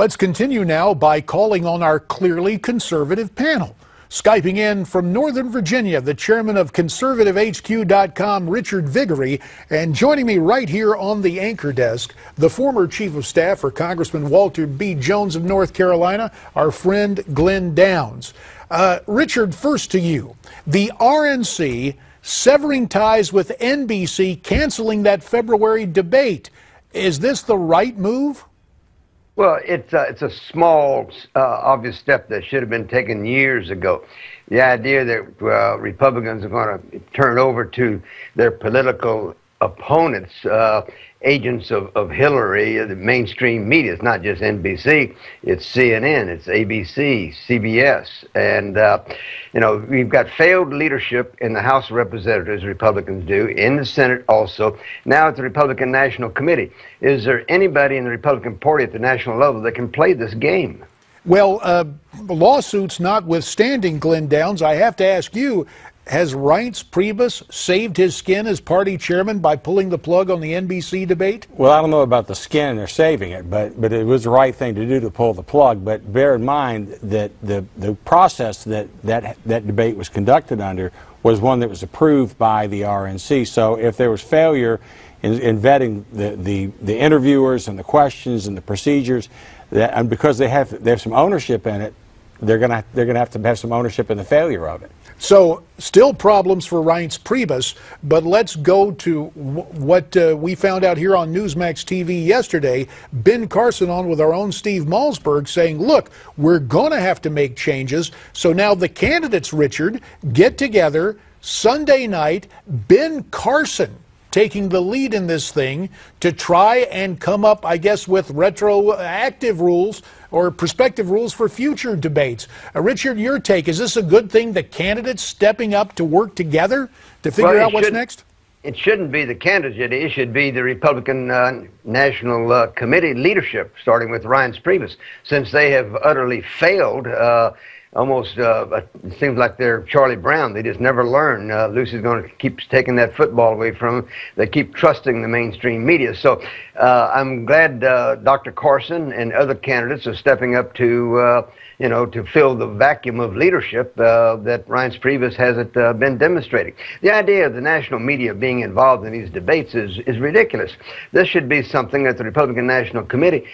Let's continue now by calling on our clearly conservative panel. Skyping in from Northern Virginia, the chairman of conservativehq.com, Richard Viguerie, and joining me right here on the anchor desk, the former chief of staff for Congressman Walter B. Jones of North Carolina, our friend Glen Downs. Richard, first to you. The RNC severing ties with NBC, canceling that February debate. Is this the right move? Well, it's a small, obvious step that should have been taken years ago. The idea that Republicans are going to turn over to their political opponents, agents of Hillary, the mainstream media. It's not just NBC, it's CNN, it's ABC, CBS. And, you know, we've got failed leadership in the House of Representatives, Republicans do, in the Senate also, now at the Republican National Committee. Is there anybody in the Republican Party at the national level that can play this game? Well, lawsuits notwithstanding, Glen Downs, I have to ask you, has Reince Priebus saved his skin as party chairman by pulling the plug on the NBC debate? Well, I don't know about the skin or saving it, but it was the right thing to do to pull the plug. But bear in mind that the process that debate was conducted under was one that was approved by the RNC. So if there was failure in vetting the interviewers and the questions and the procedures, and because they have some ownership in it, they're gonna have to have some ownership in the failure of it. So, still problems for Reince Priebus, but let's go to what we found out here on Newsmax TV yesterday. Ben Carson on with our own Steve Malzberg saying, look, we're going to have to make changes. So now the candidates, Richard, get together Sunday night. Ben Carson taking the lead in this thing to try and come up, I guess, with retroactive rules or prospective rules for future debates. Richard, your take, is this a good thing, the candidates stepping up to work together to figure out what's next? It shouldn't be the candidates. It should be the Republican National Committee leadership, starting with Reince Priebus, since they have utterly failed. Almost, it seems like they're Charlie Brown. They just never learn. Lucy's going to keep taking that football away from them. They keep trusting the mainstream media. So I'm glad Dr. Carson and other candidates are stepping up to, you know, to fill the vacuum of leadership that Reince Priebus hasn't been demonstrating. The idea of the national media being involved in these debates is ridiculous. This should be something that the Republican National Committee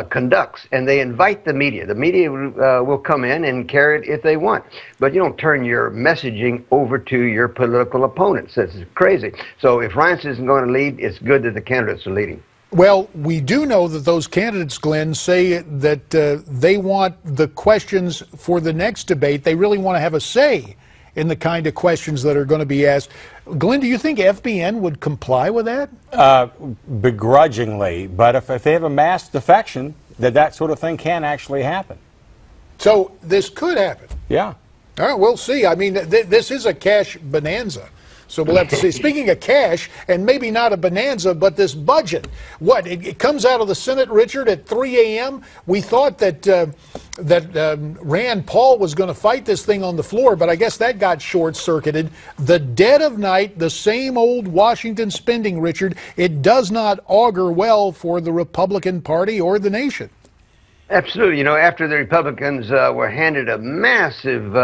conducts, and they invite the media. The media will come in and carry it if they want, but you don't turn your messaging over to your political opponents. That's crazy. So if Reince isn't going to lead, it's good that the candidates are leading. Well, we do know that those candidates, Glenn, say that they want the questions for the next debate. They really want to have a say in the kind of questions that are going to be asked. Glenn, do you think FBN would comply with that? Begrudgingly, but if they have a mass defection, that sort of thing can actually happen. So this could happen. Yeah. All right, we'll see. I mean, this is a cash bonanza. So we'll have to see. Speaking of cash, and maybe not a bonanza, but this budget. What? It comes out of the Senate, Richard, at 3 a.m. We thought that Rand Paul was going to fight this thing on the floor, but I guess that got short-circuited. The dead of night, the same old Washington spending, Richard. It does not augur well for the Republican Party or the nation. Absolutely. You know, after the Republicans were handed a massive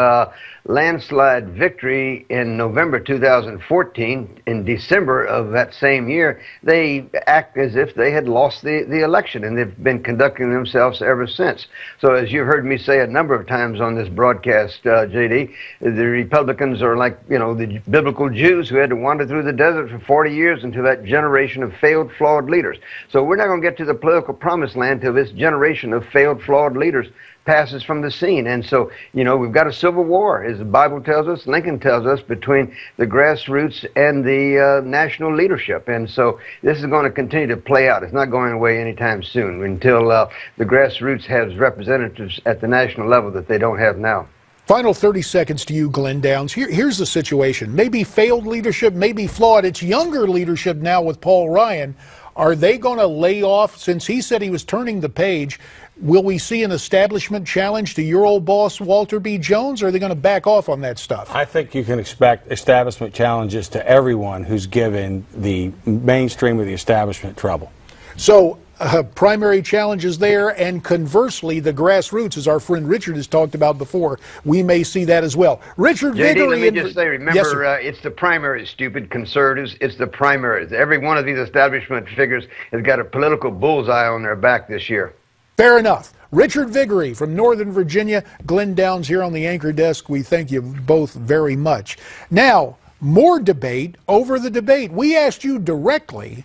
landslide victory in November 2014, in December of that same year, they act as if they had lost the election, and they've been conducting themselves ever since. So as you've heard me say a number of times on this broadcast, JD, the Republicans are like, you know, the biblical Jews who had to wander through the desert for 40 years until that generation of failed, flawed leaders. So we're not going to get to the political promised land till this generation of failed, flawed leaders passes from the scene. And so, you know, we've got a civil war, as the Bible tells us, Lincoln tells us, between the grassroots and the national leadership. And so this is going to continue to play out. It's not going away anytime soon until the grassroots has representatives at the national level that they don't have now. Final 30 seconds to you, Glen Downs. Here's the situation. Maybe failed leadership, maybe flawed. It's younger leadership now with Paul Ryan. Are they going to lay off, since he said he was turning the page, will we see an establishment challenge to your old boss, Walter B. Jones, or are they going to back off on that stuff? I think you can expect establishment challenges to everyone who's given the mainstream of the establishment trouble. So primary challenges there, and conversely, the grassroots, as our friend Richard has talked about before, we may see that as well. Richard JD, Viguerie, let me just say, remember, it's the primaries, stupid conservatives. It's the primaries. Every one of these establishment figures has got a political bullseye on their back this year. Fair enough. Richard Viguerie from Northern Virginia, Glen Downs here on the anchor desk. We thank you both very much. Now, more debate over the debate. We asked you directly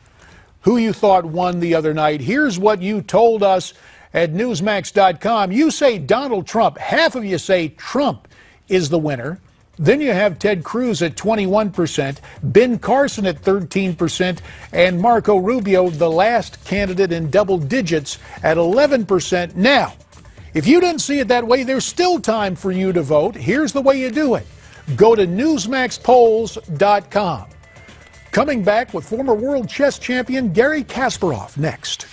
who you thought won the other night. Here's what you told us at Newsmax.com. You say Donald Trump. Half of you say Trump is the winner. Then you have Ted Cruz at 21%, Ben Carson at 13%, and Marco Rubio, the last candidate in double digits, at 11%. Now, if you didn't see it that way, there's still time for you to vote. Here's the way you do it. Go to NewsmaxPolls.com. Coming back with former world chess champion Garry Kasparov next.